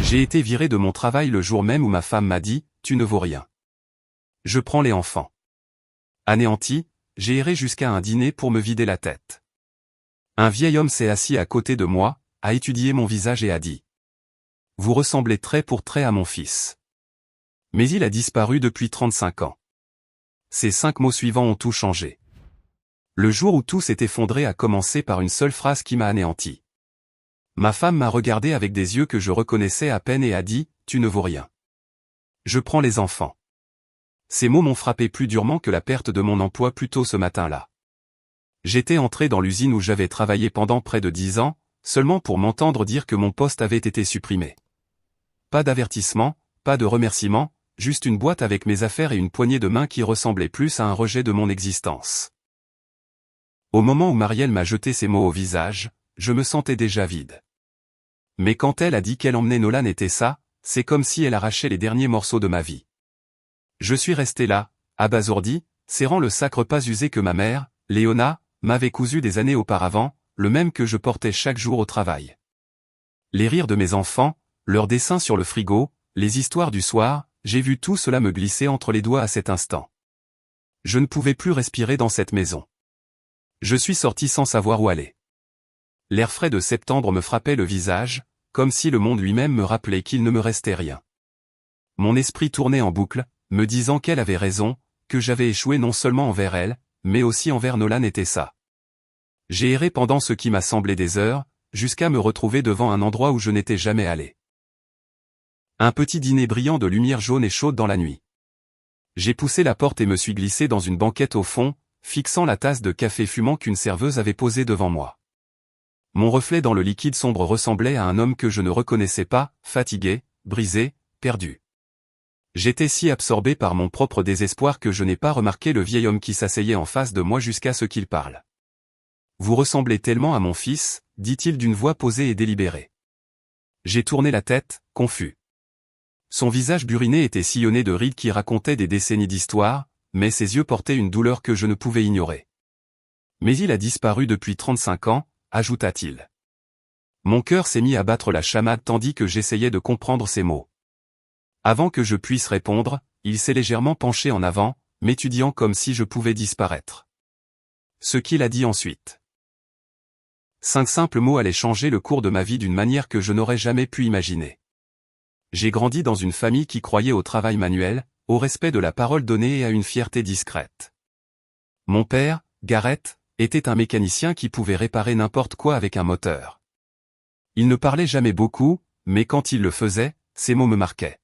J'ai été viré de mon travail le jour même où ma femme m'a dit « Tu ne vaux rien ». Je prends les enfants. Anéanti, j'ai erré jusqu'à un dîner pour me vider la tête. Un vieil homme s'est assis à côté de moi, a étudié mon visage et a dit « Vous ressemblez trait pour trait à mon fils ». Mais il a disparu depuis 35 ans. Ces 5 mots suivants ont tout changé. Le jour où tout s'est effondré a commencé par une seule phrase qui m'a anéanti. Ma femme m'a regardé avec des yeux que je reconnaissais à peine et a dit « Tu ne vaux rien ». Je prends les enfants. Ces mots m'ont frappé plus durement que la perte de mon emploi plus tôt ce matin-là. J'étais entré dans l'usine où j'avais travaillé pendant près de 10 ans, seulement pour m'entendre dire que mon poste avait été supprimé. Pas d'avertissement, pas de remerciement, juste une boîte avec mes affaires et une poignée de main qui ressemblait plus à un rejet de mon existence. Au moment où Marielle m'a jeté ces mots au visage, je me sentais déjà vide. Mais quand elle a dit qu'elle emmenait Nolan et Tessa, c'est comme si elle arrachait les derniers morceaux de ma vie. Je suis resté là, abasourdi, serrant le sacre pas usé que ma mère, Léona, m'avait cousu des années auparavant, le même que je portais chaque jour au travail. Les rires de mes enfants, leurs dessins sur le frigo, les histoires du soir, j'ai vu tout cela me glisser entre les doigts à cet instant. Je ne pouvais plus respirer dans cette maison. Je suis sorti sans savoir où aller. L'air frais de septembre me frappait le visage, comme si le monde lui-même me rappelait qu'il ne me restait rien. Mon esprit tournait en boucle, me disant qu'elle avait raison, que j'avais échoué non seulement envers elle, mais aussi envers Nolan et Tessa. J'ai erré pendant ce qui m'a semblé des heures, jusqu'à me retrouver devant un endroit où je n'étais jamais allé. Un petit dîner brillant de lumière jaune et chaude dans la nuit. J'ai poussé la porte et me suis glissé dans une banquette au fond, fixant la tasse de café fumant qu'une serveuse avait posée devant moi. Mon reflet dans le liquide sombre ressemblait à un homme que je ne reconnaissais pas, fatigué, brisé, perdu. J'étais si absorbé par mon propre désespoir que je n'ai pas remarqué le vieil homme qui s'asseyait en face de moi jusqu'à ce qu'il parle. « Vous ressemblez tellement à mon fils », dit-il d'une voix posée et délibérée. J'ai tourné la tête, confus. Son visage buriné était sillonné de rides qui racontaient des décennies d'histoire, mais ses yeux portaient une douleur que je ne pouvais ignorer. « Mais il a disparu depuis 35 ans, ajouta-t-il. Mon cœur s'est mis à battre la chamade tandis que j'essayais de comprendre ses mots. Avant que je puisse répondre, il s'est légèrement penché en avant, m'étudiant comme si je pouvais disparaître. Ce qu'il a dit ensuite. 5 simples mots allaient changer le cours de ma vie d'une manière que je n'aurais jamais pu imaginer. J'ai grandi dans une famille qui croyait au travail manuel, au respect de la parole donnée et à une fierté discrète. Mon père, Gareth, était un mécanicien qui pouvait réparer n'importe quoi avec un moteur. Il ne parlait jamais beaucoup, mais quand il le faisait, ses mots me marquaient.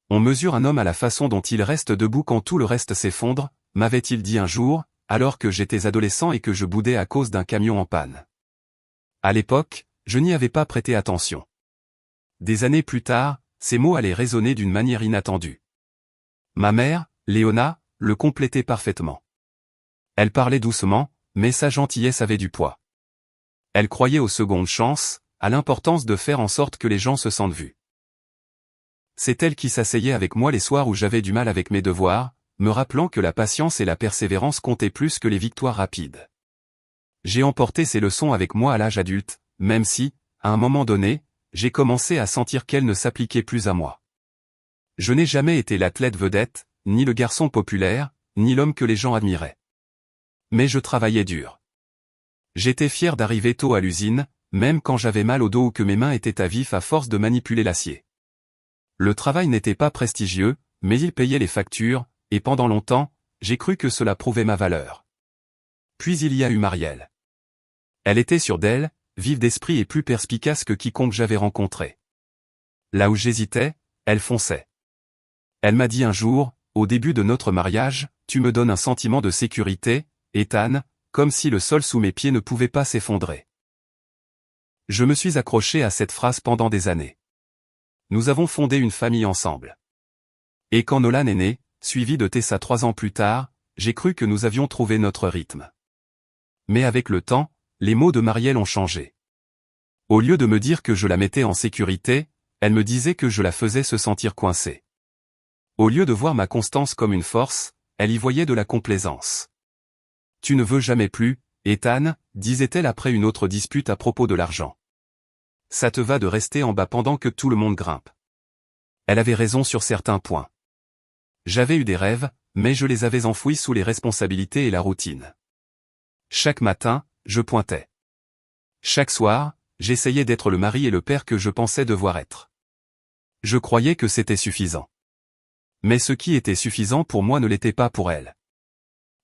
On mesure un homme à la façon dont il reste debout quand tout le reste s'effondre, m'avait-il dit un jour, alors que j'étais adolescent et que je boudais à cause d'un camion en panne. À l'époque, je n'y avais pas prêté attention. Des années plus tard, ces mots allaient résonner d'une manière inattendue. Ma mère, Léona, le complétait parfaitement. Elle parlait doucement, mais sa gentillesse avait du poids. Elle croyait aux secondes chances, à l'importance de faire en sorte que les gens se sentent vus. C'est elle qui s'asseyait avec moi les soirs où j'avais du mal avec mes devoirs, me rappelant que la patience et la persévérance comptaient plus que les victoires rapides. J'ai emporté ces leçons avec moi à l'âge adulte, même si, à un moment donné, j'ai commencé à sentir qu'elles ne s'appliquaient plus à moi. Je n'ai jamais été l'athlète vedette, ni le garçon populaire, ni l'homme que les gens admiraient. Mais je travaillais dur. J'étais fier d'arriver tôt à l'usine, même quand j'avais mal au dos ou que mes mains étaient à vif à force de manipuler l'acier. Le travail n'était pas prestigieux, mais il payait les factures, et pendant longtemps, j'ai cru que cela prouvait ma valeur. Puis il y a eu Marielle. Elle était sûre d'elle, vive d'esprit et plus perspicace que quiconque j'avais rencontré. Là où j'hésitais, elle fonçait. Elle m'a dit un jour, au début de notre mariage, « Tu me donnes un sentiment de sécurité, Ethan, comme si le sol sous mes pieds ne pouvait pas s'effondrer. » Je me suis accroché à cette phrase pendant des années. Nous avons fondé une famille ensemble. Et quand Nolan est né, suivi de Tessa 3 ans plus tard, j'ai cru que nous avions trouvé notre rythme. Mais avec le temps, les mots de Marielle ont changé. Au lieu de me dire que je la mettais en sécurité, elle me disait que je la faisais se sentir coincée. Au lieu de voir ma constance comme une force, elle y voyait de la complaisance. « Tu ne veux jamais plus, Ethan », disait-elle après une autre dispute à propos de l'argent. ça te va de rester en bas pendant que tout le monde grimpe. Elle avait raison sur certains points. J'avais eu des rêves, mais je les avais enfouis sous les responsabilités et la routine. Chaque matin, je pointais. Chaque soir, j'essayais d'être le mari et le père que je pensais devoir être. Je croyais que c'était suffisant. Mais ce qui était suffisant pour moi ne l'était pas pour elle.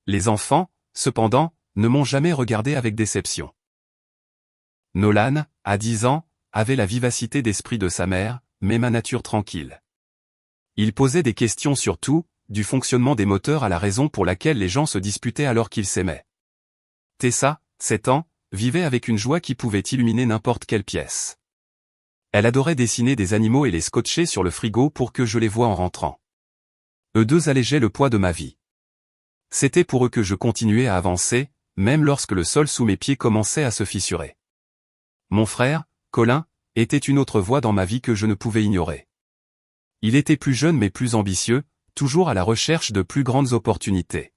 Les enfants, cependant, ne m'ont jamais regardé avec déception. Nolan, à 10 ans, avait la vivacité d'esprit de sa mère, mais ma nature tranquille. Il posait des questions sur tout, du fonctionnement des moteurs à la raison pour laquelle les gens se disputaient alors qu'ils s'aimaient. Tessa, 7 ans, vivait avec une joie qui pouvait illuminer n'importe quelle pièce. Elle adorait dessiner des animaux et les scotcher sur le frigo pour que je les voie en rentrant. Eux deux allégeaient le poids de ma vie. C'était pour eux que je continuais à avancer, même lorsque le sol sous mes pieds commençait à se fissurer. Mon frère, Colin, était une autre voix dans ma vie que je ne pouvais ignorer. Il était plus jeune mais plus ambitieux, toujours à la recherche de plus grandes opportunités.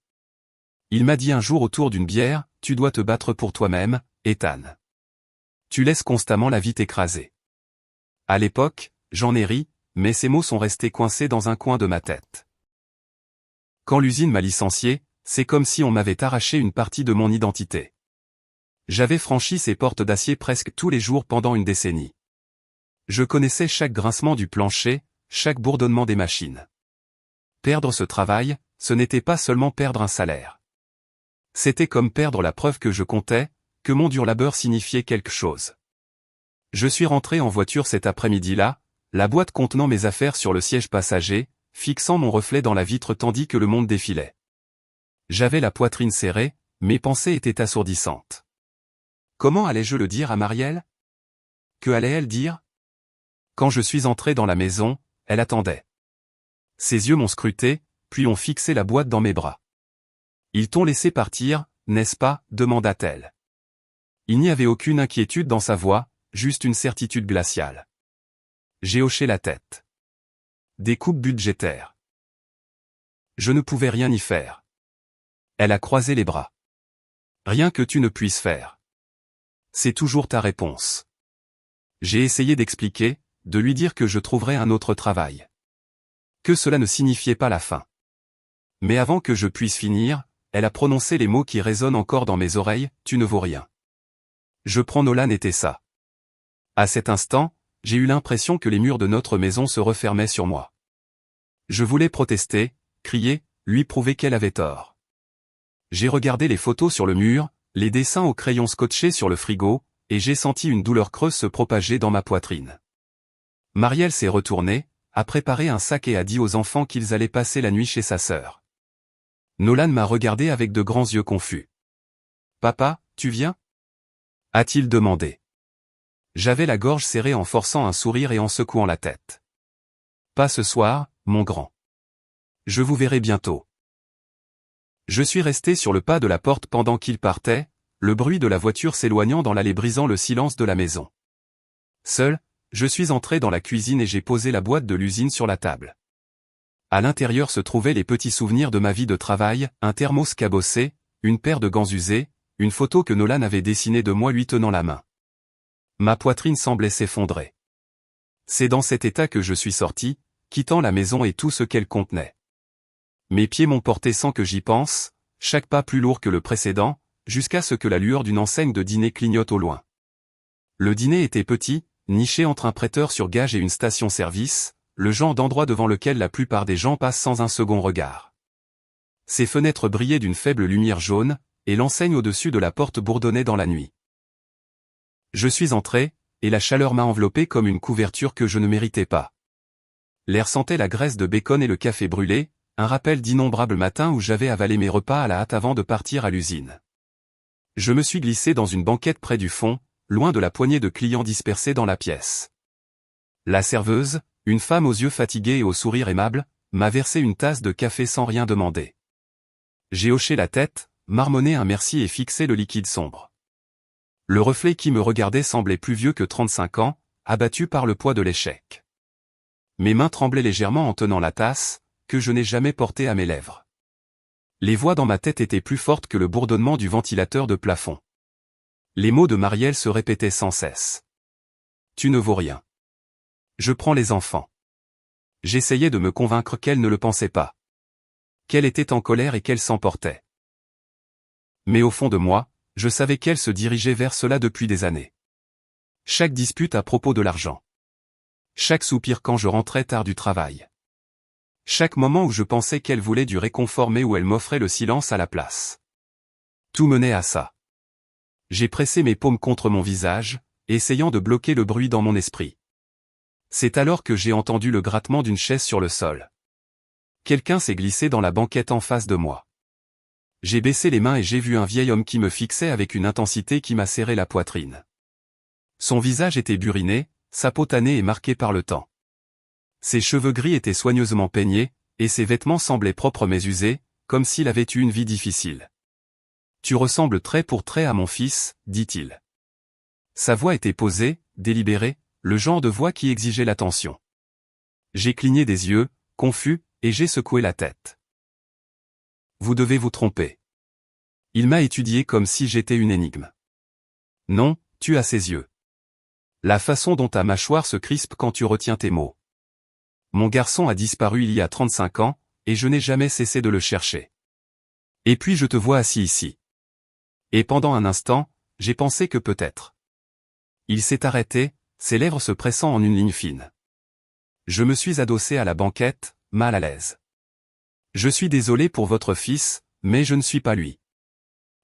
Il m'a dit un jour autour d'une bière, « Tu dois te battre pour toi-même, Ethan. Tu laisses constamment la vie t'écraser. » À l'époque, j'en ai ri, mais ces mots sont restés coincés dans un coin de ma tête. Quand l'usine m'a licencié, c'est comme si on m'avait arraché une partie de mon identité. J'avais franchi ces portes d'acier presque tous les jours pendant une décennie. Je connaissais chaque grincement du plancher, chaque bourdonnement des machines. Perdre ce travail, ce n'était pas seulement perdre un salaire. C'était comme perdre la preuve que je comptais, que mon dur labeur signifiait quelque chose. Je suis rentré en voiture cet après-midi-là, la boîte contenant mes affaires sur le siège passager, fixant mon reflet dans la vitre tandis que le monde défilait. J'avais la poitrine serrée, mes pensées étaient assourdissantes. Comment allais-je le dire à Marielle? Que allait-elle dire? Quand je suis entré dans la maison, elle attendait. Ses yeux m'ont scruté, puis ont fixé la boîte dans mes bras. Ils t'ont laissé partir, n'est-ce pas? Demanda-t-elle. Il n'y avait aucune inquiétude dans sa voix, juste une certitude glaciale. J'ai hoché la tête. Des coupes budgétaires. Je ne pouvais rien y faire. Elle a croisé les bras. Rien que tu ne puisses faire. C'est toujours ta réponse. J'ai essayé d'expliquer, de lui dire que je trouverais un autre travail. Que cela ne signifiait pas la fin. Mais avant que je puisse finir, elle a prononcé les mots qui résonnent encore dans mes oreilles, « Tu ne vaux rien. » Je prends Nolan et Tessa. À cet instant, j'ai eu l'impression que les murs de notre maison se refermaient sur moi. Je voulais protester, crier, lui prouver qu'elle avait tort. J'ai regardé les photos sur le mur, les dessins au crayon scotchés sur le frigo, et j'ai senti une douleur creuse se propager dans ma poitrine. Marielle s'est retournée, a préparé un sac et a dit aux enfants qu'ils allaient passer la nuit chez sa sœur. Nolan m'a regardé avec de grands yeux confus. « Papa, tu viens ?» a-t-il demandé. J'avais la gorge serrée en forçant un sourire et en secouant la tête. « Pas ce soir, mon grand. Je vous verrai bientôt. » Je suis resté sur le pas de la porte pendant qu'il partait, le bruit de la voiture s'éloignant dans l'allée brisant le silence de la maison. Seul, je suis entré dans la cuisine et j'ai posé la boîte de l'usine sur la table. À l'intérieur se trouvaient les petits souvenirs de ma vie de travail, un thermos cabossé, une paire de gants usés, une photo que Nolan avait dessinée de moi lui tenant la main. Ma poitrine semblait s'effondrer. C'est dans cet état que je suis sorti, quittant la maison et tout ce qu'elle contenait. Mes pieds m'ont porté sans que j'y pense, chaque pas plus lourd que le précédent, jusqu'à ce que la lueur d'une enseigne de dîner clignote au loin. Le dîner était petit, niché entre un prêteur sur gage et une station-service, le genre d'endroit devant lequel la plupart des gens passent sans un second regard. Ses fenêtres brillaient d'une faible lumière jaune, et l'enseigne au-dessus de la porte bourdonnait dans la nuit. Je suis entré, et la chaleur m'a enveloppé comme une couverture que je ne méritais pas. L'air sentait la graisse de bacon et le café brûlé, un rappel d'innombrables matins où j'avais avalé mes repas à la hâte avant de partir à l'usine. Je me suis glissé dans une banquette près du fond, loin de la poignée de clients dispersés dans la pièce. La serveuse, une femme aux yeux fatigués et au sourire aimable, m'a versé une tasse de café sans rien demander. J'ai hoché la tête, marmonné un merci et fixé le liquide sombre. Le reflet qui me regardait semblait plus vieux que 35 ans, abattu par le poids de l'échec. Mes mains tremblaient légèrement en tenant la tasse, que je n'ai jamais portée à mes lèvres. Les voix dans ma tête étaient plus fortes que le bourdonnement du ventilateur de plafond. Les mots de Marielle se répétaient sans cesse. tu ne vaux rien. Je prends les enfants. J'essayais de me convaincre qu'elle ne le pensait pas. Qu'elle était en colère et qu'elle s'emportait. Mais au fond de moi, je savais qu'elle se dirigeait vers cela depuis des années. Chaque dispute à propos de l'argent. Chaque soupir quand je rentrais tard du travail. Chaque moment où je pensais qu'elle voulait du réconfort mais où elle m'offrait le silence à la place. Tout menait à ça. J'ai pressé mes paumes contre mon visage, essayant de bloquer le bruit dans mon esprit. C'est alors que j'ai entendu le grattement d'une chaise sur le sol. Quelqu'un s'est glissé dans la banquette en face de moi. J'ai baissé les mains et j'ai vu un vieil homme qui me fixait avec une intensité qui m'a serré la poitrine. Son visage était buriné, sa peau tannée et marquée par le temps. Ses cheveux gris étaient soigneusement peignés, et ses vêtements semblaient propres mais usés, comme s'il avait eu une vie difficile. « Tu ressembles trait pour trait à mon fils, dit-il. » Sa voix était posée, délibérée, le genre de voix qui exigeait l'attention. J'ai cligné des yeux, confus, et j'ai secoué la tête. « Vous devez vous tromper. » Il m'a étudié comme si j'étais une énigme. « Non, tu as ses yeux. La façon dont ta mâchoire se crispe quand tu retiens tes mots. Mon garçon a disparu il y a 35 ans, et je n'ai jamais cessé de le chercher. Et puis je te vois assis ici. Et pendant un instant, j'ai pensé que peut-être. Il s'est arrêté, ses lèvres se pressant en une ligne fine. Je me suis adossé à la banquette, mal à l'aise. Je suis désolé pour votre fils, mais je ne suis pas lui.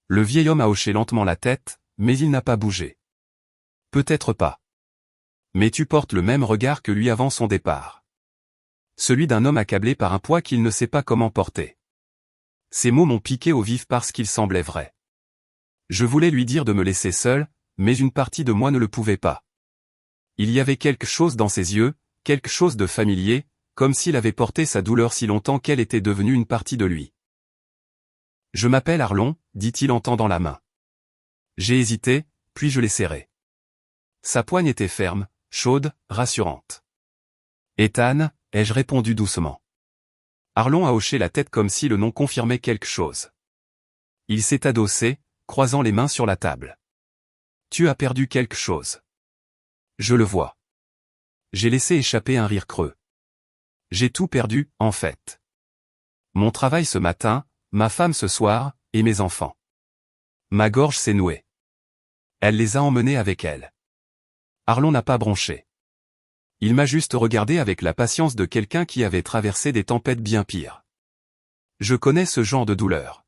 Le vieil homme a hoché lentement la tête, mais il n'a pas bougé. Peut-être pas. Mais tu portes le même regard que lui avant son départ. Celui d'un homme accablé par un poids qu'il ne sait pas comment porter. Ces mots m'ont piqué au vif parce qu'ils semblaient vrais. Je voulais lui dire de me laisser seul, mais une partie de moi ne le pouvait pas. Il y avait quelque chose dans ses yeux, quelque chose de familier, comme s'il avait porté sa douleur si longtemps qu'elle était devenue une partie de lui. « Je m'appelle Arlon, dit-il en tendant la main. J'ai hésité, puis je l'ai serré. Sa poigne était ferme, chaude, rassurante. « Ethan, ai-je répondu doucement. Arlon a hoché la tête comme si le nom confirmait quelque chose. Il s'est adossé, croisant les mains sur la table. « Tu as perdu quelque chose. » Je le vois. J'ai laissé échapper un rire creux. J'ai tout perdu, en fait. Mon travail ce matin, ma femme ce soir, et mes enfants. Ma gorge s'est nouée. Elle les a emmenés avec elle. Arlon n'a pas bronché. Il m'a juste regardé avec la patience de quelqu'un qui avait traversé des tempêtes bien pires. Je connais ce genre de douleur.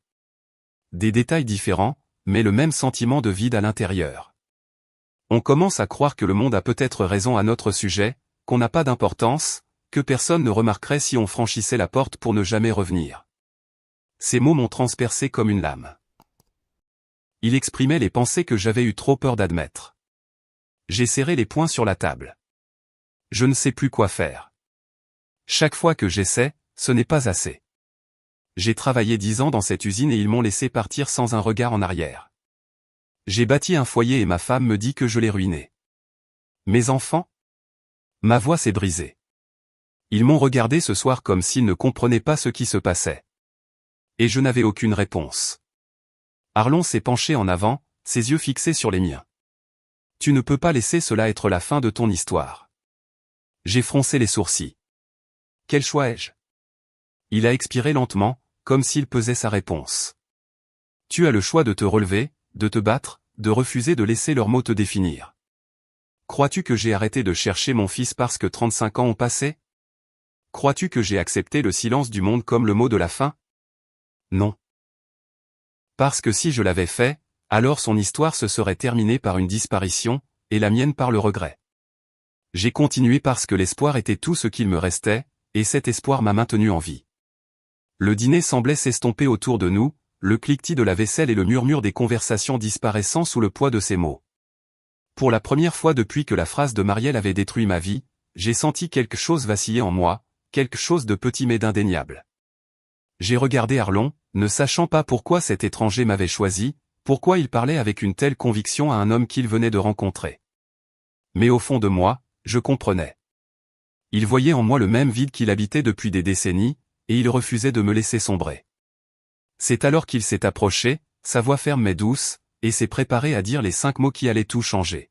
Des détails différents, mais le même sentiment de vide à l'intérieur. On commence à croire que le monde a peut-être raison à notre sujet, qu'on n'a pas d'importance, que personne ne remarquerait si on franchissait la porte pour ne jamais revenir. Ces mots m'ont transpercé comme une lame. Il exprimait les pensées que j'avais eu trop peur d'admettre. J'ai serré les poings sur la table. Je ne sais plus quoi faire. Chaque fois que j'essaie, ce n'est pas assez. J'ai travaillé 10 ans dans cette usine et ils m'ont laissé partir sans un regard en arrière. J'ai bâti un foyer et ma femme me dit que je l'ai ruiné. Mes enfants? Ma voix s'est brisée. Ils m'ont regardé ce soir comme s'ils ne comprenaient pas ce qui se passait. Et je n'avais aucune réponse. Arlon s'est penché en avant, ses yeux fixés sur les miens. Tu ne peux pas laisser cela être la fin de ton histoire. J'ai froncé les sourcils. Quel choix ai-je? Il a expiré lentement, comme s'il pesait sa réponse. Tu as le choix de te relever, de te battre, de refuser de laisser leurs mots te définir. Crois-tu que j'ai arrêté de chercher mon fils parce que 35 ans ont passé? Crois-tu que j'ai accepté le silence du monde comme le mot de la fin? Non. Parce que si je l'avais fait, alors son histoire se serait terminée par une disparition, et la mienne par le regret. J'ai continué parce que l'espoir était tout ce qu'il me restait, et cet espoir m'a maintenu en vie. Le dîner semblait s'estomper autour de nous, le cliquetis de la vaisselle et le murmure des conversations disparaissant sous le poids de ses mots. Pour la première fois depuis que la phrase de Marielle avait détruit ma vie, j'ai senti quelque chose vaciller en moi, quelque chose de petit mais d'indéniable. J'ai regardé Arlon, ne sachant pas pourquoi cet étranger m'avait choisi, pourquoi il parlait avec une telle conviction à un homme qu'il venait de rencontrer. Mais au fond de moi, je comprenais. Il voyait en moi le même vide qu'il habitait depuis des décennies, et il refusait de me laisser sombrer. C'est alors qu'il s'est approché, sa voix ferme mais douce, et s'est préparé à dire les 5 mots qui allaient tout changer.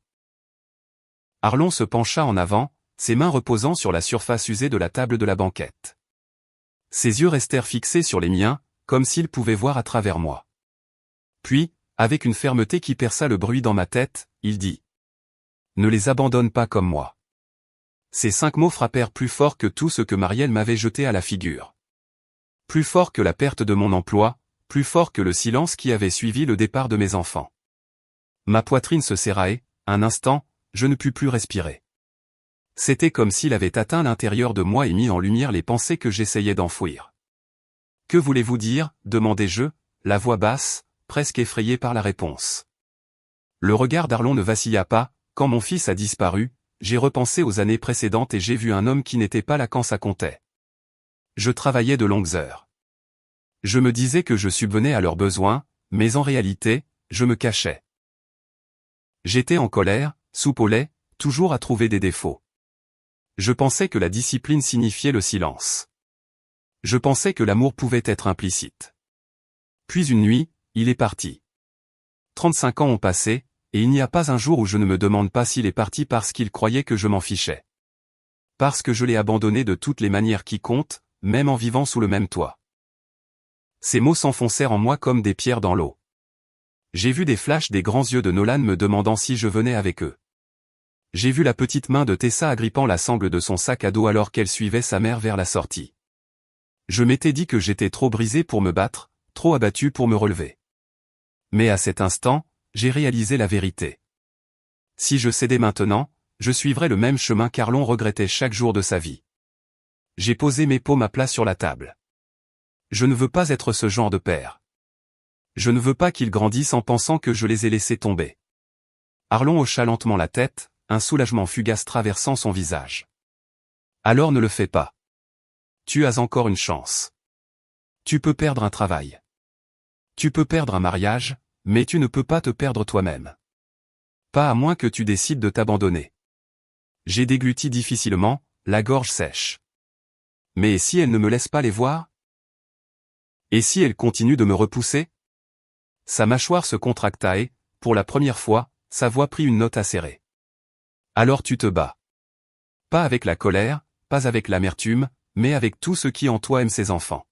Arlon se pencha en avant, ses mains reposant sur la surface usée de la table de la banquette. Ses yeux restèrent fixés sur les miens, comme s'il pouvait voir à travers moi. Puis, avec une fermeté qui perça le bruit dans ma tête, il dit : « Ne les abandonne pas comme moi. » Ces 5 mots frappèrent plus fort que tout ce que Marielle m'avait jeté à la figure. Plus fort que la perte de mon emploi, plus fort que le silence qui avait suivi le départ de mes enfants. Ma poitrine se serra et, un instant, je ne pus plus respirer. C'était comme s'il avait atteint l'intérieur de moi et mis en lumière les pensées que j'essayais d'enfouir. « Que voulez-vous dire » demandai-je, la voix basse, presque effrayée par la réponse. Le regard d'Arlon ne vacilla pas, quand mon fils a disparu, j'ai repensé aux années précédentes et j'ai vu un homme qui n'était pas là quand ça comptait. Je travaillais de longues heures. Je me disais que je subvenais à leurs besoins, mais en réalité, je me cachais. J'étais en colère, soupe au lait, toujours à trouver des défauts. Je pensais que la discipline signifiait le silence. Je pensais que l'amour pouvait être implicite. Puis une nuit, il est parti. 35 ans ont passé, et il n'y a pas un jour où je ne me demande pas s'il est parti parce qu'il croyait que je m'en fichais. Parce que je l'ai abandonné de toutes les manières qui comptent, même en vivant sous le même toit. Ces mots s'enfoncèrent en moi comme des pierres dans l'eau. J'ai vu des flashs des grands yeux de Nolan me demandant si je venais avec eux. J'ai vu la petite main de Tessa agrippant la sangle de son sac à dos alors qu'elle suivait sa mère vers la sortie. Je m'étais dit que j'étais trop brisé pour me battre, trop abattu pour me relever. Mais à cet instant, j'ai réalisé la vérité. Si je cédais maintenant, je suivrais le même chemin qu'Arlon regrettait chaque jour de sa vie. J'ai posé mes paumes à plat sur la table. Je ne veux pas être ce genre de père. Je ne veux pas qu'ils grandissent en pensant que je les ai laissés tomber. Arlon hocha lentement la tête, un soulagement fugace traversant son visage. Alors ne le fais pas. Tu as encore une chance. Tu peux perdre un travail. Tu peux perdre un mariage, mais tu ne peux pas te perdre toi-même. Pas à moins que tu décides de t'abandonner. J'ai dégluti difficilement, la gorge sèche. Mais et si elle ne me laisse pas les voir ? Et si elle continue de me repousser ? Sa mâchoire se contracta et, pour la première fois, sa voix prit une note acérée. Alors tu te bats. Pas avec la colère, pas avec l'amertume, mais avec tout ce qui en toi aime ses enfants.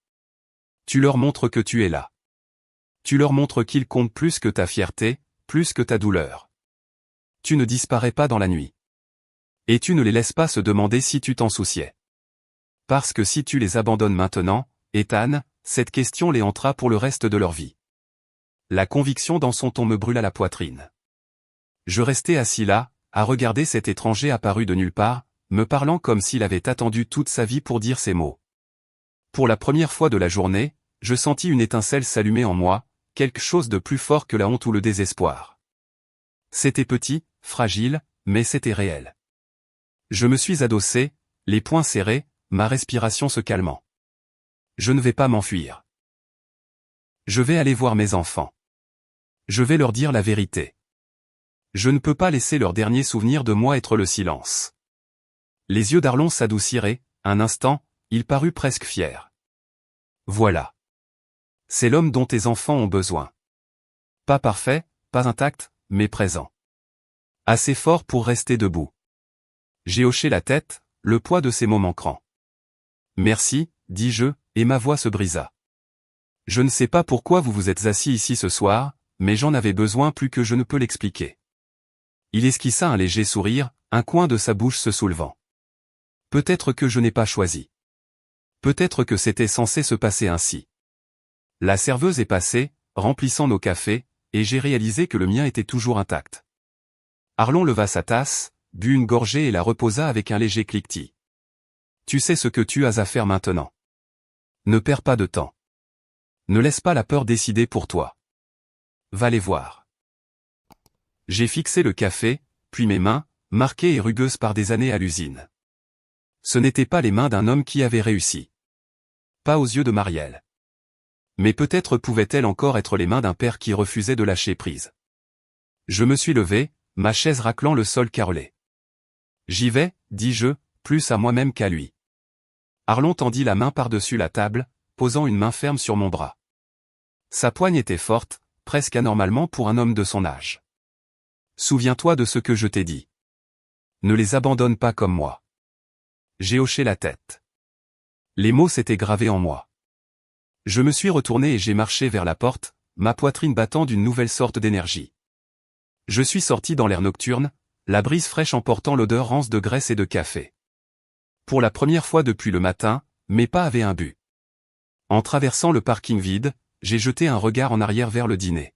Tu leur montres que tu es là. Tu leur montres qu'ils comptent plus que ta fierté, plus que ta douleur. Tu ne disparais pas dans la nuit. Et tu ne les laisses pas se demander si tu t'en souciais. Parce que si tu les abandonnes maintenant, Ethan, cette question les hantera pour le reste de leur vie. La conviction dans son ton me brûla la poitrine. Je restais assis là, à regarder cet étranger apparu de nulle part, me parlant comme s'il avait attendu toute sa vie pour dire ces mots. Pour la première fois de la journée, je sentis une étincelle s'allumer en moi, quelque chose de plus fort que la honte ou le désespoir. C'était petit, fragile, mais c'était réel. Je me suis adossé, les poings serrés, ma respiration se calmant. Je ne vais pas m'enfuir. Je vais aller voir mes enfants. Je vais leur dire la vérité. Je ne peux pas laisser leur dernier souvenir de moi être le silence. Les yeux d'Arlon s'adoucirent et, un instant, il parut presque fier. Voilà. C'est l'homme dont tes enfants ont besoin. Pas parfait, pas intact, mais présent. Assez fort pour rester debout. J'ai hoché la tête, le poids de ces mots manquant. Merci, dis-je, et ma voix se brisa. Je ne sais pas pourquoi vous vous êtes assis ici ce soir, mais j'en avais besoin plus que je ne peux l'expliquer. Il esquissa un léger sourire, un coin de sa bouche se soulevant. Peut-être que je n'ai pas choisi. Peut-être que c'était censé se passer ainsi. La serveuse est passée, remplissant nos cafés, et j'ai réalisé que le mien était toujours intact. Arlon leva sa tasse, but une gorgée et la reposa avec un léger cliquetis. Tu sais ce que tu as à faire maintenant. Ne perds pas de temps. Ne laisse pas la peur décider pour toi. Va les voir. J'ai fixé le café, puis mes mains, marquées et rugueuses par des années à l'usine. Ce n'étaient pas les mains d'un homme qui avait réussi. Pas aux yeux de Marielle. Mais peut-être pouvaient-elles encore être les mains d'un père qui refusait de lâcher prise. Je me suis levé, ma chaise raclant le sol carrelé. J'y vais, dis-je, plus à moi-même qu'à lui. Arlon tendit la main par-dessus la table, posant une main ferme sur mon bras. Sa poigne était forte, presque anormalement pour un homme de son âge. Souviens-toi de ce que je t'ai dit. Ne les abandonne pas comme moi. J'ai hoché la tête. Les mots s'étaient gravés en moi. Je me suis retourné et j'ai marché vers la porte, ma poitrine battant d'une nouvelle sorte d'énergie. Je suis sorti dans l'air nocturne, la brise fraîche emportant l'odeur rance de graisse et de café. Pour la première fois depuis le matin, mes pas avaient un but. En traversant le parking vide, j'ai jeté un regard en arrière vers le dîner.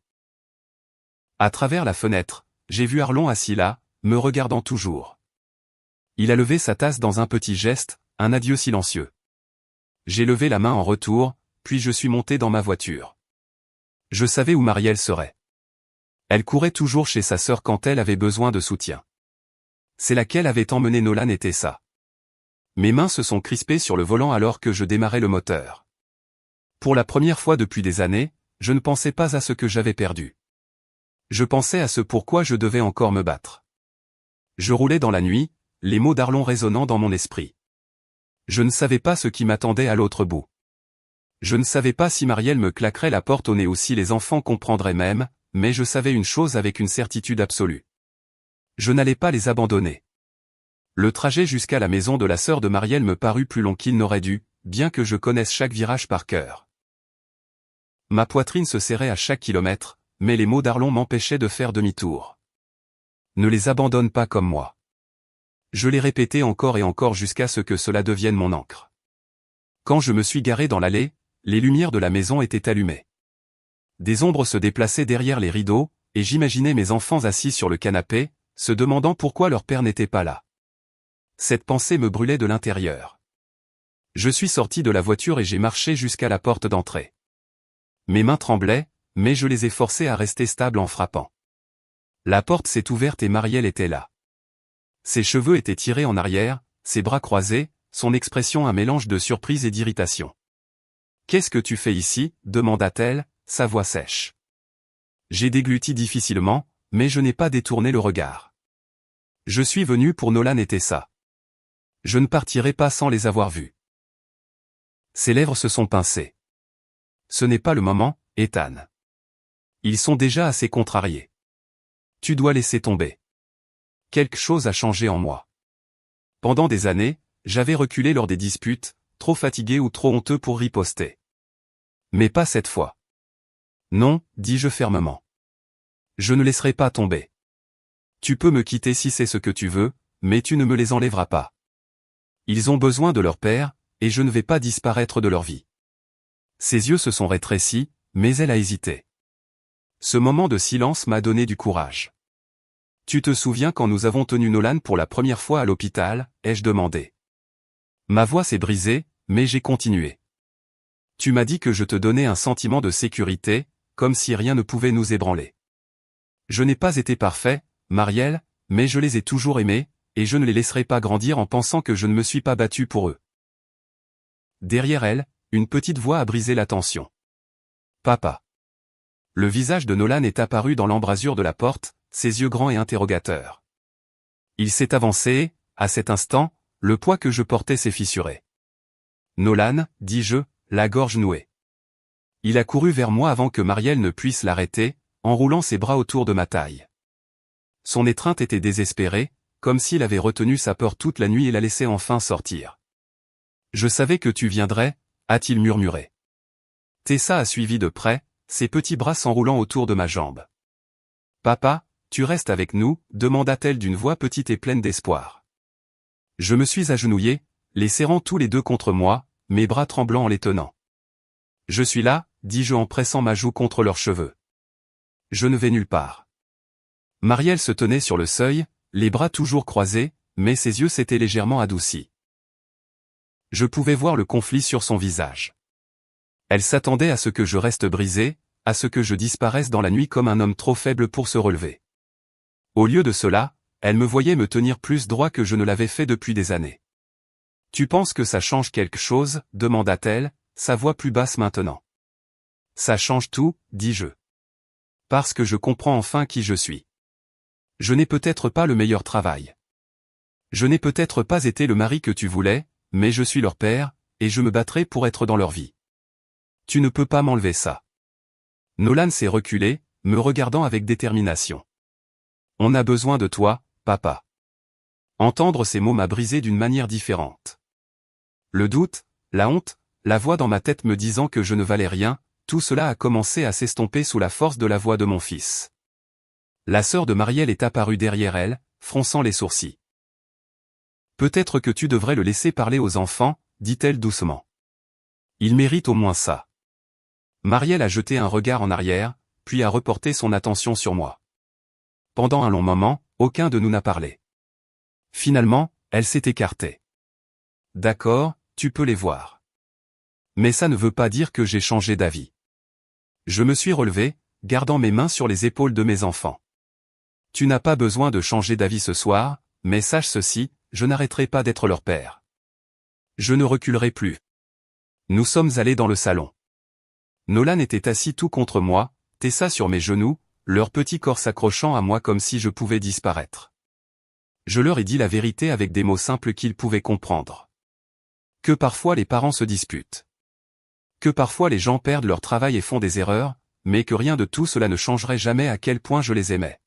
À travers la fenêtre, j'ai vu Arlon assis là, me regardant toujours. Il a levé sa tasse dans un petit geste, un adieu silencieux. J'ai levé la main en retour, puis je suis monté dans ma voiture. Je savais où Marielle serait. Elle courait toujours chez sa sœur quand elle avait besoin de soutien. C'est laquelle avait emmené Nolan et Tessa. Mes mains se sont crispées sur le volant alors que je démarrais le moteur. Pour la première fois depuis des années, je ne pensais pas à ce que j'avais perdu. Je pensais à ce pourquoi je devais encore me battre. Je roulais dans la nuit, les mots d'Arlon résonnant dans mon esprit. Je ne savais pas ce qui m'attendait à l'autre bout. Je ne savais pas si Marielle me claquerait la porte au nez ou si les enfants comprendraient même, mais je savais une chose avec une certitude absolue. Je n'allais pas les abandonner. Le trajet jusqu'à la maison de la sœur de Marielle me parut plus long qu'il n'aurait dû, bien que je connaisse chaque virage par cœur. Ma poitrine se serrait à chaque kilomètre, mais les mots d'Arlon m'empêchaient de faire demi-tour. Ne les abandonne pas comme moi. Je l'ai répété encore et encore jusqu'à ce que cela devienne mon encre. Quand je me suis garé dans l'allée, les lumières de la maison étaient allumées. Des ombres se déplaçaient derrière les rideaux, et j'imaginais mes enfants assis sur le canapé, se demandant pourquoi leur père n'était pas là. Cette pensée me brûlait de l'intérieur. Je suis sorti de la voiture et j'ai marché jusqu'à la porte d'entrée. Mes mains tremblaient, mais je les ai forcées à rester stables en frappant. La porte s'est ouverte et Marielle était là. Ses cheveux étaient tirés en arrière, ses bras croisés, son expression un mélange de surprise et d'irritation. « Qu'est-ce que tu fais ici ?» demanda-t-elle, sa voix sèche. J'ai dégluti difficilement, mais je n'ai pas détourné le regard. Je suis venu pour Nolan et Tessa. Je ne partirai pas sans les avoir vus. Ses lèvres se sont pincées. Ce n'est pas le moment, Ethan. Ils sont déjà assez contrariés. Tu dois laisser tomber. Quelque chose a changé en moi. Pendant des années, j'avais reculé lors des disputes, trop fatigué ou trop honteux pour riposter. Mais pas cette fois. Non, dis-je fermement. Je ne laisserai pas tomber. Tu peux me quitter si c'est ce que tu veux, mais tu ne me les enlèveras pas. Ils ont besoin de leur père, et je ne vais pas disparaître de leur vie. Ses yeux se sont rétrécis, mais elle a hésité. Ce moment de silence m'a donné du courage. Tu te souviens quand nous avons tenu Nolan pour la première fois à l'hôpital, ai-je demandé. Ma voix s'est brisée, mais j'ai continué. Tu m'as dit que je te donnais un sentiment de sécurité, comme si rien ne pouvait nous ébranler. Je n'ai pas été parfait, Marielle, mais je les ai toujours aimés, et je ne les laisserai pas grandir en pensant que je ne me suis pas battu pour eux. Derrière elle, une petite voix a brisé la tension. Papa. Le visage de Nolan est apparu dans l'embrasure de la porte, ses yeux grands et interrogateurs. Il s'est avancé, à cet instant, le poids que je portais s'est fissuré. Nolan, dis-je, la gorge nouée. Il a couru vers moi avant que Marielle ne puisse l'arrêter, enroulant ses bras autour de ma taille. Son étreinte était désespérée, comme s'il avait retenu sa peur toute la nuit et la laissait enfin sortir. Je savais que tu viendrais, a-t-il murmuré. Tessa a suivi de près, ses petits bras s'enroulant autour de ma jambe. Papa, tu restes avec nous, demanda-t-elle d'une voix petite et pleine d'espoir. Je me suis agenouillé, les serrant tous les deux contre moi, mes bras tremblants en les tenant. Je suis là, dis-je en pressant ma joue contre leurs cheveux. Je ne vais nulle part. Marielle se tenait sur le seuil, les bras toujours croisés, mais ses yeux s'étaient légèrement adoucis. Je pouvais voir le conflit sur son visage. Elle s'attendait à ce que je reste brisé, à ce que je disparaisse dans la nuit comme un homme trop faible pour se relever. Au lieu de cela, elle me voyait me tenir plus droit que je ne l'avais fait depuis des années. « Tu penses que ça change quelque chose ?» demanda-t-elle, sa voix plus basse maintenant. « Ça change tout, dis-je. Parce que je comprends enfin qui je suis. Je n'ai peut-être pas le meilleur travail. Je n'ai peut-être pas été le mari que tu voulais, mais je suis leur père, et je me battrai pour être dans leur vie. Tu ne peux pas m'enlever ça. » Nolan s'est reculé, me regardant avec détermination. « On a besoin de toi, papa. Entendre ces mots m'a brisé d'une manière différente. Le doute, la honte, la voix dans ma tête me disant que je ne valais rien, tout cela a commencé à s'estomper sous la force de la voix de mon fils. La sœur de Marielle est apparue derrière elle, fronçant les sourcils. Peut-être que tu devrais le laisser parler aux enfants, dit-elle doucement. Il mérite au moins ça. Marielle a jeté un regard en arrière, puis a reporté son attention sur moi. Pendant un long moment, aucun de nous n'a parlé. Finalement, elle s'est écartée. D'accord, tu peux les voir. Mais ça ne veut pas dire que j'ai changé d'avis. Je me suis relevé, gardant mes mains sur les épaules de mes enfants. Tu n'as pas besoin de changer d'avis ce soir, mais sache ceci, je n'arrêterai pas d'être leur père. Je ne reculerai plus. Nous sommes allés dans le salon. Nolan était assis tout contre moi, Tessa sur mes genoux, leur petit corps s'accrochant à moi comme si je pouvais disparaître. Je leur ai dit la vérité avec des mots simples qu'ils pouvaient comprendre. Que parfois les parents se disputent. Que parfois les gens perdent leur travail et font des erreurs, mais que rien de tout cela ne changerait jamais à quel point je les aimais.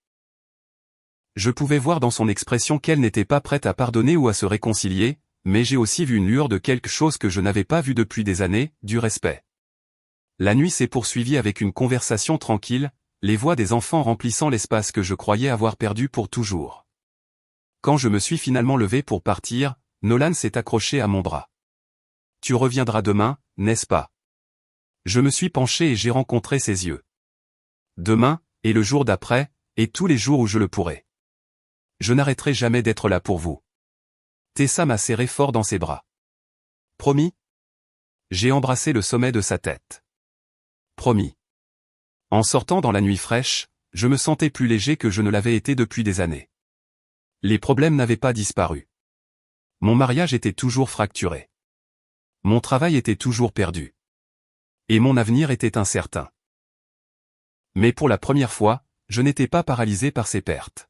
Je pouvais voir dans son expression qu'elle n'était pas prête à pardonner ou à se réconcilier, mais j'ai aussi vu une lueur de quelque chose que je n'avais pas vu depuis des années, du respect. La nuit s'est poursuivie avec une conversation tranquille, les voix des enfants remplissant l'espace que je croyais avoir perdu pour toujours. Quand je me suis finalement levé pour partir, Nolan s'est accroché à mon bras. « Tu reviendras demain, n'est-ce pas ?» Je me suis penché et j'ai rencontré ses yeux. Demain, et le jour d'après, et tous les jours où je le pourrai. Je n'arrêterai jamais d'être là pour vous. Tessa m'a serré fort dans ses bras. Promis ? J'ai embrassé le sommet de sa tête. Promis. En sortant dans la nuit fraîche, je me sentais plus léger que je ne l'avais été depuis des années. Les problèmes n'avaient pas disparu. Mon mariage était toujours fracturé. Mon travail était toujours perdu. Et mon avenir était incertain. Mais pour la première fois, je n'étais pas paralysé par ces pertes.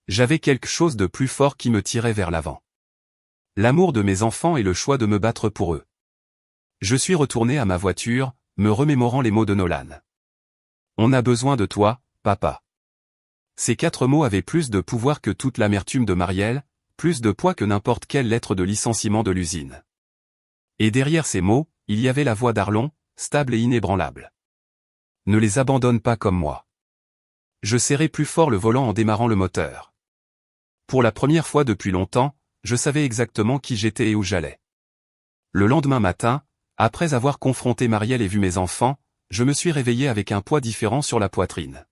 J'avais quelque chose de plus fort qui me tirait vers l'avant. L'amour de mes enfants et le choix de me battre pour eux. Je suis retourné à ma voiture, me remémorant les mots de Nolan. On a besoin de toi, papa. Ces 4 mots avaient plus de pouvoir que toute l'amertume de Marielle, plus de poids que n'importe quelle lettre de licenciement de l'usine. Et derrière ces mots, il y avait la voix d'Arlon, stable et inébranlable. Ne les abandonne pas comme moi. Je serrai plus fort le volant en démarrant le moteur. Pour la première fois depuis longtemps, je savais exactement qui j'étais et où j'allais. Le lendemain matin, après avoir confronté Marielle et vu mes enfants, je me suis réveillé avec un poids différent sur la poitrine.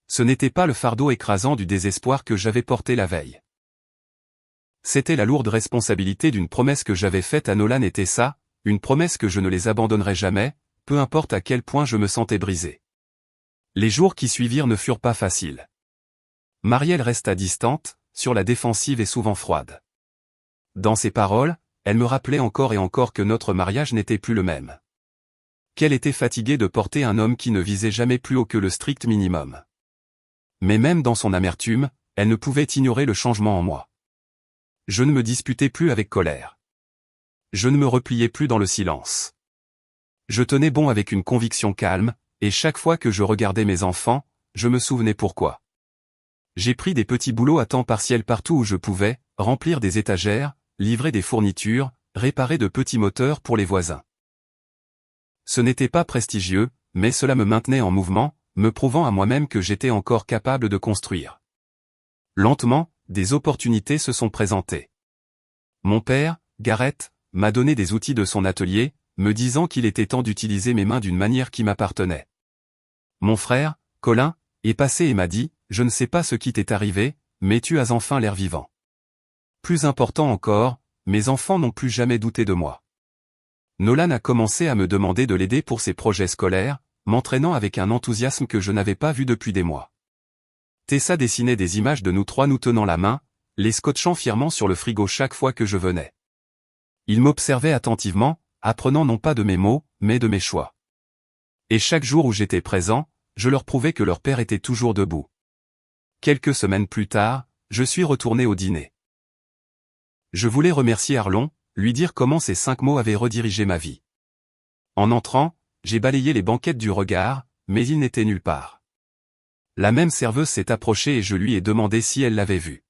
Ce n'était pas le fardeau écrasant du désespoir que j'avais porté la veille. C'était la lourde responsabilité d'une promesse que j'avais faite à Nolan et Tessa, une promesse que je ne les abandonnerais jamais, peu importe à quel point je me sentais brisé. Les jours qui suivirent ne furent pas faciles. Marielle resta distante, sur la défensive et souvent froide. Dans ses paroles, elle me rappelait encore et encore que notre mariage n'était plus le même. Qu'elle était fatiguée de porter un homme qui ne visait jamais plus haut que le strict minimum. Mais même dans son amertume, elle ne pouvait ignorer le changement en moi. Je ne me disputais plus avec colère. Je ne me repliais plus dans le silence. Je tenais bon avec une conviction calme, et chaque fois que je regardais mes enfants, je me souvenais pourquoi. J'ai pris des petits boulots à temps partiel partout où je pouvais, remplir des étagères, livrer des fournitures, réparer de petits moteurs pour les voisins. Ce n'était pas prestigieux, mais cela me maintenait en mouvement, me prouvant à moi-même que j'étais encore capable de construire. Lentement, des opportunités se sont présentées. Mon père, Gareth, m'a donné des outils de son atelier, me disant qu'il était temps d'utiliser mes mains d'une manière qui m'appartenait. Mon frère, Colin, est passé et m'a dit, « Je ne sais pas ce qui t'est arrivé, mais tu as enfin l'air vivant. » Plus important encore, mes enfants n'ont plus jamais douté de moi. Nolan a commencé à me demander de l'aider pour ses projets scolaires, m'entraînant avec un enthousiasme que je n'avais pas vu depuis des mois. Tessa dessinait des images de nous 3 nous tenant la main, les scotchant fièrement sur le frigo chaque fois que je venais. Ils m'observaient attentivement, apprenant non pas de mes mots, mais de mes choix. Et chaque jour où j'étais présent, je leur prouvais que leur père était toujours debout. Quelques semaines plus tard, je suis retourné au dîner. Je voulais remercier Arlon, lui dire comment ces 5 mots avaient redirigé ma vie. En entrant, j'ai balayé les banquettes du regard, mais il n'était nulle part. La même serveuse s'est approchée et je lui ai demandé si elle l'avait vu.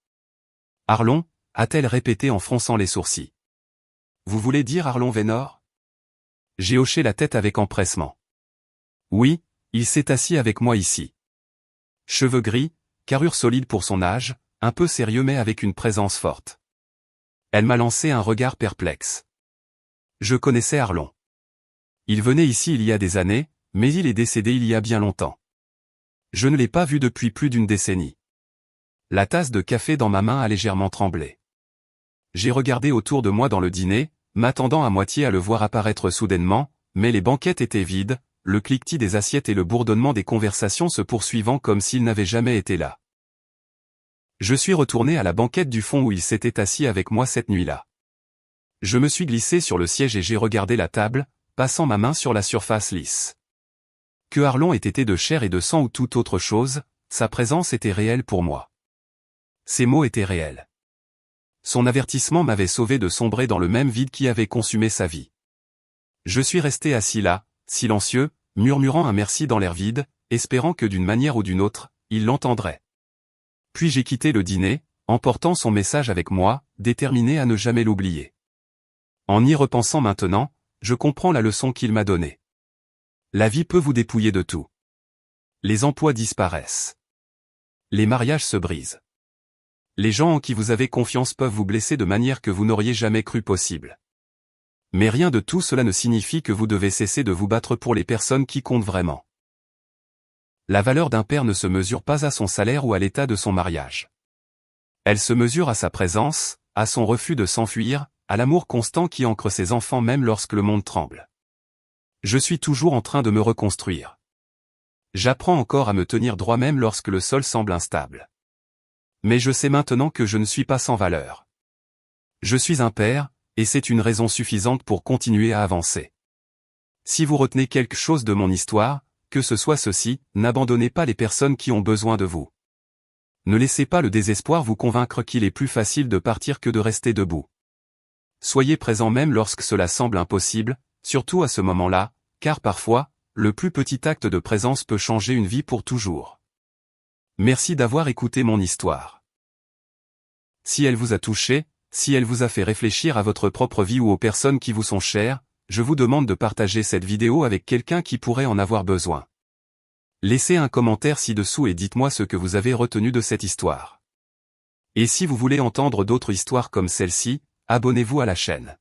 Arlon, a-t-elle répété en fronçant les sourcils. Vous voulez dire Arlon Vénor? J'ai hoché la tête avec empressement. Oui, il s'est assis avec moi ici. Cheveux gris, carrure solide pour son âge, un peu sérieux mais avec une présence forte. Elle m'a lancé un regard perplexe. Je connaissais Arlon. Il venait ici il y a des années, mais il est décédé il y a bien longtemps. Je ne l'ai pas vu depuis plus d'une décennie. La tasse de café dans ma main a légèrement tremblé. J'ai regardé autour de moi dans le dîner, m'attendant à moitié à le voir apparaître soudainement, mais les banquettes étaient vides, le cliquetis des assiettes et le bourdonnement des conversations se poursuivant comme s'il n'avait jamais été là. Je suis retourné à la banquette du fond où il s'était assis avec moi cette nuit-là. Je me suis glissé sur le siège et j'ai regardé la table, passant ma main sur la surface lisse. Que Arlon ait été de chair et de sang ou toute autre chose, sa présence était réelle pour moi. Ses mots étaient réels. Son avertissement m'avait sauvé de sombrer dans le même vide qui avait consumé sa vie. Je suis resté assis là, silencieux, murmurant un merci dans l'air vide, espérant que d'une manière ou d'une autre, il l'entendrait. Puis j'ai quitté le dîner, emportant son message avec moi, déterminé à ne jamais l'oublier. En y repensant maintenant, je comprends la leçon qu'il m'a donnée. La vie peut vous dépouiller de tout. Les emplois disparaissent. Les mariages se brisent. Les gens en qui vous avez confiance peuvent vous blesser de manière que vous n'auriez jamais cru possible. Mais rien de tout cela ne signifie que vous devez cesser de vous battre pour les personnes qui comptent vraiment. La valeur d'un père ne se mesure pas à son salaire ou à l'état de son mariage. Elle se mesure à sa présence, à son refus de s'enfuir, à l'amour constant qui ancre ses enfants même lorsque le monde tremble. Je suis toujours en train de me reconstruire. J'apprends encore à me tenir droit même lorsque le sol semble instable. Mais je sais maintenant que je ne suis pas sans valeur. Je suis un père, et c'est une raison suffisante pour continuer à avancer. Si vous retenez quelque chose de mon histoire, que ce soit ceci, n'abandonnez pas les personnes qui ont besoin de vous. Ne laissez pas le désespoir vous convaincre qu'il est plus facile de partir que de rester debout. Soyez présent même lorsque cela semble impossible, surtout à ce moment-là, car parfois, le plus petit acte de présence peut changer une vie pour toujours. Merci d'avoir écouté mon histoire. Si elle vous a touché, si elle vous a fait réfléchir à votre propre vie ou aux personnes qui vous sont chères, je vous demande de partager cette vidéo avec quelqu'un qui pourrait en avoir besoin. Laissez un commentaire ci-dessous et dites-moi ce que vous avez retenu de cette histoire. Et si vous voulez entendre d'autres histoires comme celle-ci, abonnez-vous à la chaîne.